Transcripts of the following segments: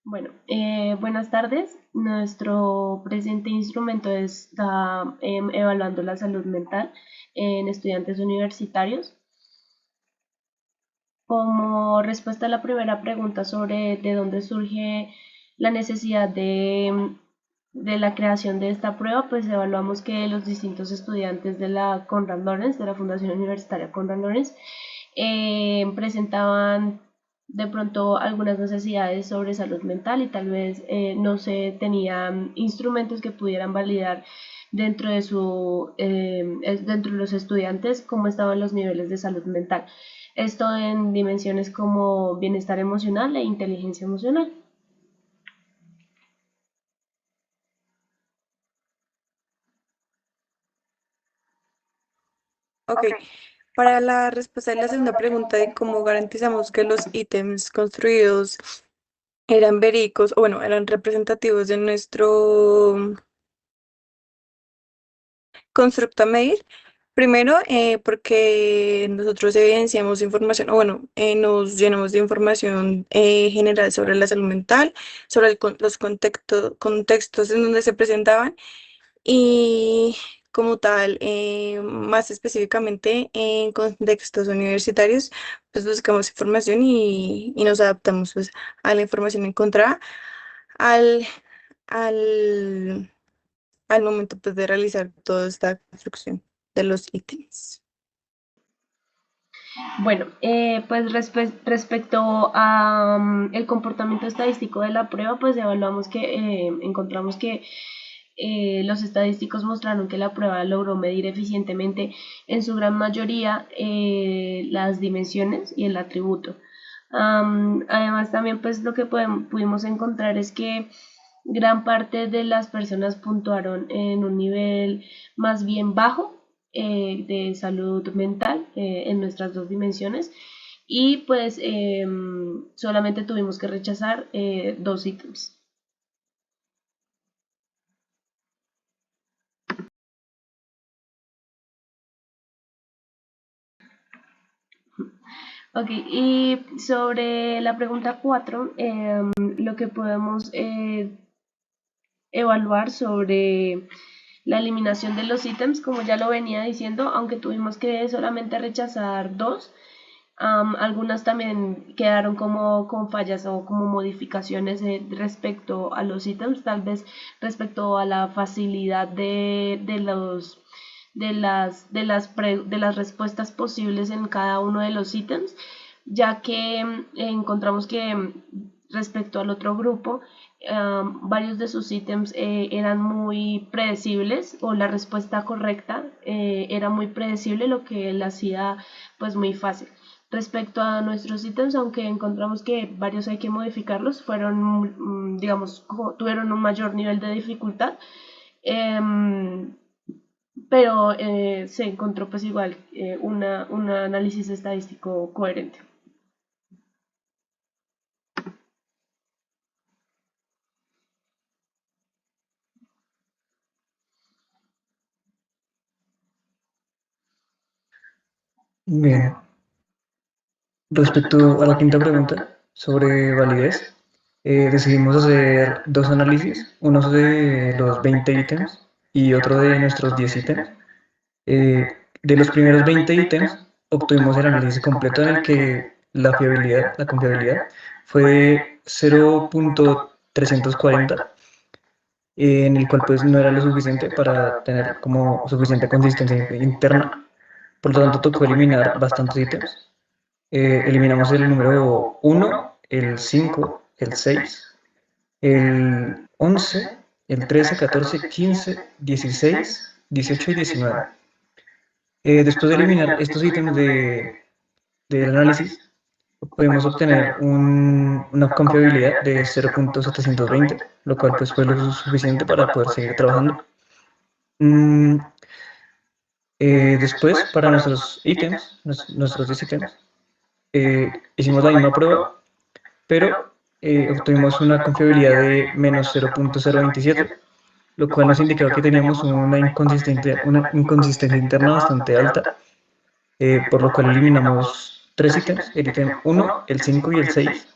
Bueno, buenas tardes. Nuestro presente instrumento está evaluando la salud mental en estudiantes universitarios. Como respuesta a la primera pregunta sobre de dónde surge la necesidad de la creación de esta prueba, pues evaluamos que los distintos estudiantes de la Conrad Lorenz, de la Fundación Universitaria Conrad Lorenz, presentaban de pronto algunas necesidades sobre salud mental y tal vez no se tenían instrumentos que pudieran validar dentro de los estudiantes cómo estaban los niveles de salud mental. Esto en dimensiones como bienestar emocional e inteligencia emocional. Ok, para la respuesta de la segunda pregunta de cómo garantizamos que los ítems construidos eran verídicos o bueno, eran representativos de nuestro constructo a medir, primero porque nosotros evidenciamos información, o bueno, nos llenamos de información general sobre la salud mental, sobre los contextos en donde se presentaban. Y como tal, más específicamente en contextos universitarios, pues buscamos información y nos adaptamos pues, a la información encontrada al, al, al momento pues, de realizar toda esta construcción de los ítems. Bueno, pues respecto a el comportamiento estadístico de la prueba, pues evaluamos que encontramos que los estadísticos mostraron que la prueba logró medir eficientemente en su gran mayoría las dimensiones y el atributo. Además, también pues lo que pudimos encontrar es que gran parte de las personas puntuaron en un nivel más bien bajo de salud mental en nuestras dos dimensiones y pues solamente tuvimos que rechazar dos ítems. Ok, y sobre la pregunta 4, lo que podemos evaluar sobre la eliminación de los ítems, como ya lo venía diciendo, aunque tuvimos que solamente rechazar dos, algunas también quedaron como con fallas o como modificaciones respecto a los ítems, tal vez respecto a la facilidad de las respuestas posibles en cada uno de los ítems, ya que encontramos que respecto al otro grupo, varios de sus ítems eran muy predecibles o la respuesta correcta era muy predecible, lo que la hacía pues muy fácil. Respecto a nuestros ítems, aunque encontramos que varios hay que modificarlos, digamos, tuvieron un mayor nivel de dificultad, em, pero se encontró pues igual un análisis estadístico coherente. Bien, respecto a la quinta pregunta sobre validez, decidimos hacer dos análisis, uno de los 20 ítems y otro de nuestros 10 ítems. De los primeros 20 ítems, obtuvimos el análisis completo en el que la fiabilidad, la confiabilidad, fue de 0.340, en el cual pues no era lo suficiente para tener como suficiente consistencia interna. Por lo tanto, tocó eliminar bastantes ítems. Eliminamos el número 1, el 5, el 6, el 11, el 13, 14, 15, 16, 18 y 19. Después de eliminar estos ítems del análisis, podemos obtener una confiabilidad de 0.720, lo cual pues fue lo suficiente para poder seguir trabajando. Mm, Después, para nuestros ítems, nuestros 10 ítems, hicimos la misma prueba, pero obtuvimos una confiabilidad de menos 0.027, lo cual nos indicaba que teníamos una inconsistencia interna bastante alta, por lo cual eliminamos tres ítems, el ítem 1, el 5 y el 6,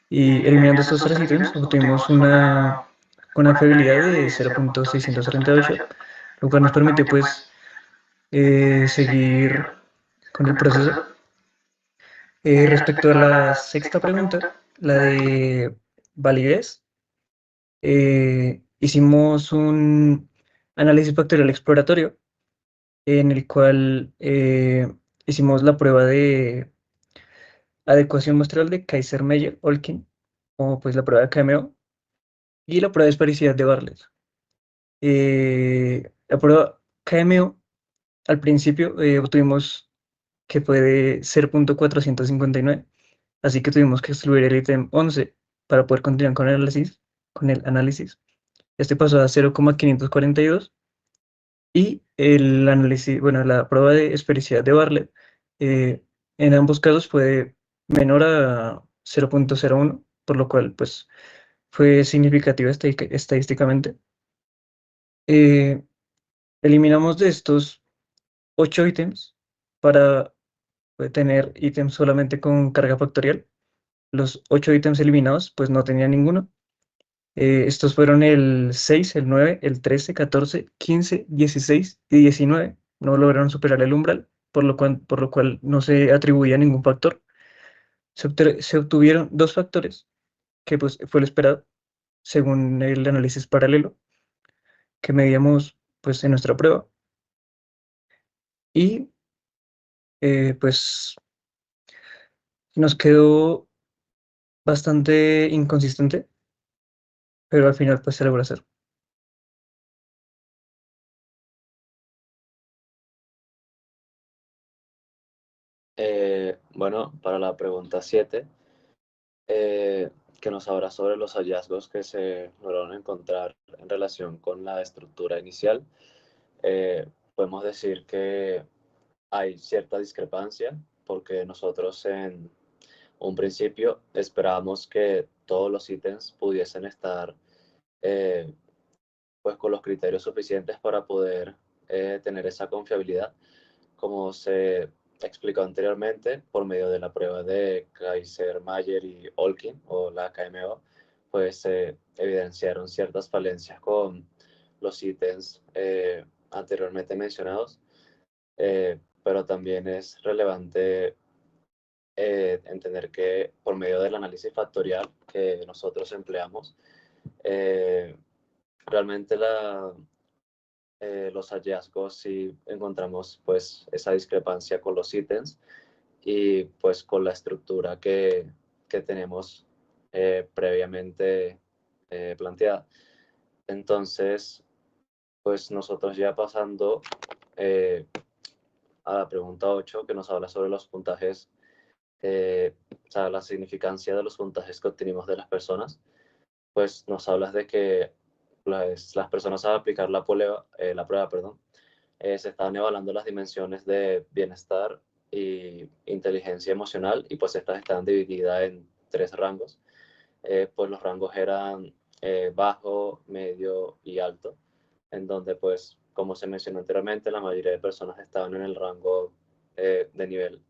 Y eliminando estos tres ítems, obtuvimos una fiabilidad de 0.638, lo cual nos permitió pues seguir con el proceso. Respecto a la sexta pregunta, la de validez, hicimos un análisis factorial exploratorio en el cual hicimos la prueba de adecuación muestral de Kaiser-Meyer-Olkin, o pues la prueba de KMO, y la prueba de esfericidad de Bartlett. La prueba KMO, al principio obtuvimos que fue de 0.459, así que tuvimos que excluir el ítem 11 para poder continuar con el análisis. Este pasó a 0.542 y el análisis, bueno, la prueba de esfericidad de Bartlett eh, en ambos casos fue menor a 0.01, por lo cual pues fue significativa estadísticamente. Eh, Eliminamos de estos 8 ítems para tener ítems solamente con carga factorial. Los 8 ítems eliminados pues no tenían ninguno. Estos fueron el 6, el 9, el 13, 14, 15, 16 y 19. No lograron superar el umbral, por lo cual no se atribuía ningún factor. Se obtuvieron dos factores, que pues fue lo esperado, según el análisis paralelo que medíamos pues en nuestra prueba. Y pues nos quedó bastante inconsistente, pero al final pues se logró hacer. Bueno, para la pregunta 7, que nos habla sobre los hallazgos que se lograron encontrar en relación con la estructura inicial, podemos decir que hay cierta discrepancia porque nosotros en un principio esperábamos que todos los ítems pudiesen estar eh, pues con los criterios suficientes para poder tener esa confiabilidad, como se explicó anteriormente, por medio de la prueba de Kaiser, Mayer y Olkin, o la KMO, pues se evidenciaron ciertas falencias con los ítems anteriormente mencionados, pero también es relevante entender que por medio del análisis factorial que nosotros empleamos, eh, realmente los hallazgos sí encontramos pues esa discrepancia con los ítems y pues con la estructura que tenemos previamente planteada. Entonces, pues nosotros ya pasando a la pregunta 8 que nos habla sobre los puntajes, o sea, la significancia de los puntajes que obtenimos de las personas, pues nos hablas de que las personas al aplicar la prueba, perdón, se estaban evaluando las dimensiones de bienestar y inteligencia emocional y pues estas estaban divididas en 3 rangos. Pues los rangos eran bajo, medio y alto, en donde pues como se mencionó anteriormente, la mayoría de personas estaban en el rango de nivel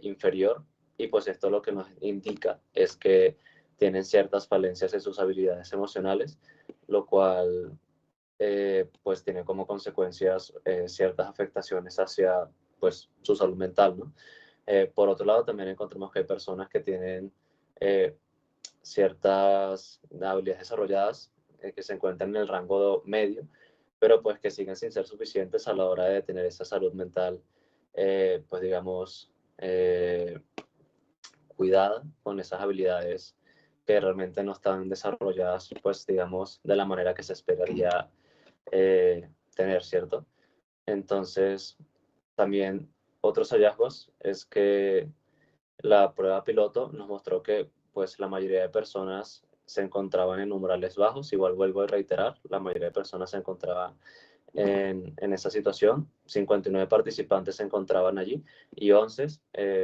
inferior y pues esto lo que nos indica es que tienen ciertas falencias en sus habilidades emocionales, lo cual pues tiene como consecuencias ciertas afectaciones hacia pues su salud mental, ¿no? Por otro lado, también encontramos que hay personas que tienen eh, ciertas habilidades desarrolladas que se encuentran en el rango medio, pero pues que siguen sin ser suficientes a la hora de tener esa salud mental, pues digamos, cuidada con esas habilidades que realmente no están desarrolladas, pues digamos, de la manera que se esperaría tener, ¿cierto? Entonces, también otros hallazgos es que la prueba piloto nos mostró que pues la mayoría de personas se encontraban en umbrales bajos, igual vuelvo a reiterar, la mayoría de personas se encontraban en esa situación, 59 participantes se encontraban allí y 11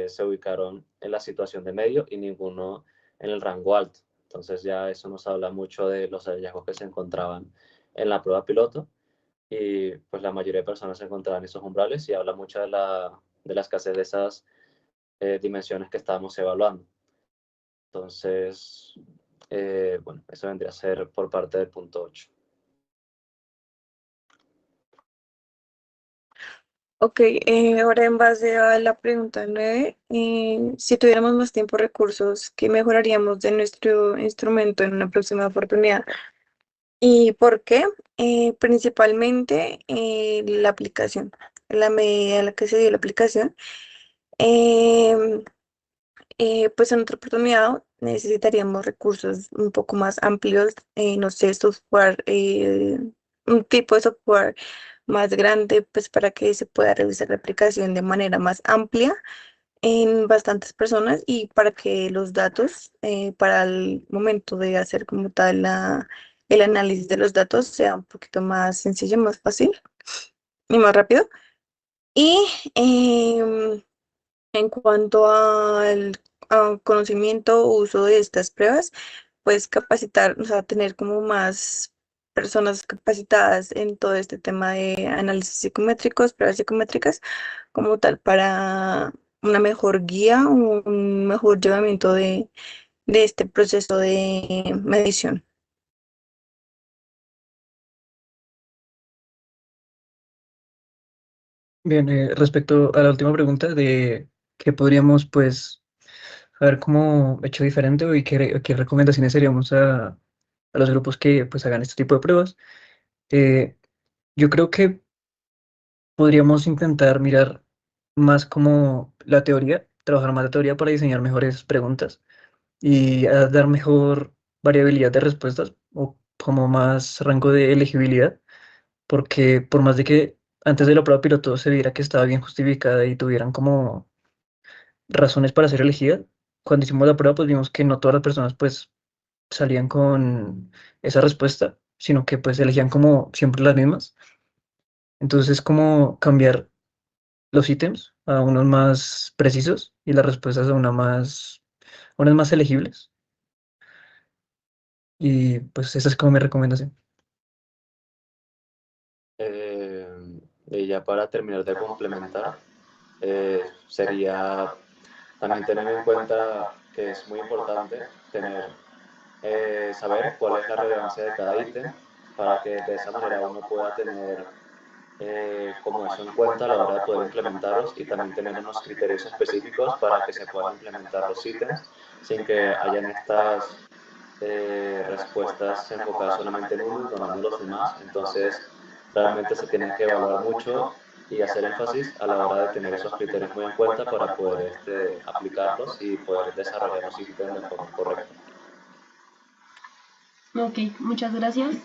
se ubicaron en la situación de medio y ninguno en el rango alto. Entonces ya eso nos habla mucho de los hallazgos que se encontraban en la prueba piloto y pues la mayoría de personas se encontraban en esos umbrales y habla mucho de la escasez de esas dimensiones que estábamos evaluando. Entonces, bueno, eso vendría a ser por parte del punto 8. Ok, ahora en base a la pregunta 9, si tuviéramos más tiempo y recursos, ¿qué mejoraríamos de nuestro instrumento en una próxima oportunidad? ¿Y por qué? Principalmente la aplicación, la medida en la que se dio la aplicación. Em, pues en otra oportunidad necesitaríamos recursos un poco más amplios, no sé, software, un tipo de software más grande, pues para que se pueda realizar la aplicación de manera más amplia en bastantes personas y para que los datos, para el momento de hacer como tal el análisis de los datos sea un poquito más sencillo, más fácil y más rápido. Y en cuanto al conocimiento o uso de estas pruebas, pues capacitar, o sea, tener como más personas capacitadas en todo este tema de análisis psicométricos, pruebas psicométricas, como tal, para una mejor guía, un mejor llevamiento de este proceso de medición. Bien, respecto a la última pregunta de qué podríamos pues haber como hecho diferente y qué recomendaciones seríamos a los grupos que pues hagan este tipo de pruebas, eh, yo creo que podríamos intentar mirar más como la teoría, trabajar más la teoría para diseñar mejores preguntas y dar mejor variabilidad de respuestas o como más rango de elegibilidad, porque por más de que antes de la prueba piloto se viera que estaba bien justificada y tuvieran como razones para ser elegida, cuando hicimos la prueba pues vimos que no todas las personas pues salían con esa respuesta, sino que pues elegían como siempre las mismas. Entonces es como cambiar los ítems a unos más precisos y las respuestas a unas más elegibles. Y pues esa es como mi recomendación. Y ya para terminar de complementar, sería también tener en cuenta que es muy importante saber cuál es la relevancia de cada ítem para que de esa manera uno pueda tener como eso en cuenta a la hora de poder implementarlos y también tener unos criterios específicos para que se puedan implementar los ítems sin que hayan estas respuestas enfocadas solamente en uno, ignorando los demás. Entonces, realmente se tiene que evaluar mucho y hacer énfasis a la hora de tener esos criterios muy en cuenta para poder aplicarlos y poder desarrollar los ítems de forma correcta. Ok, muchas gracias.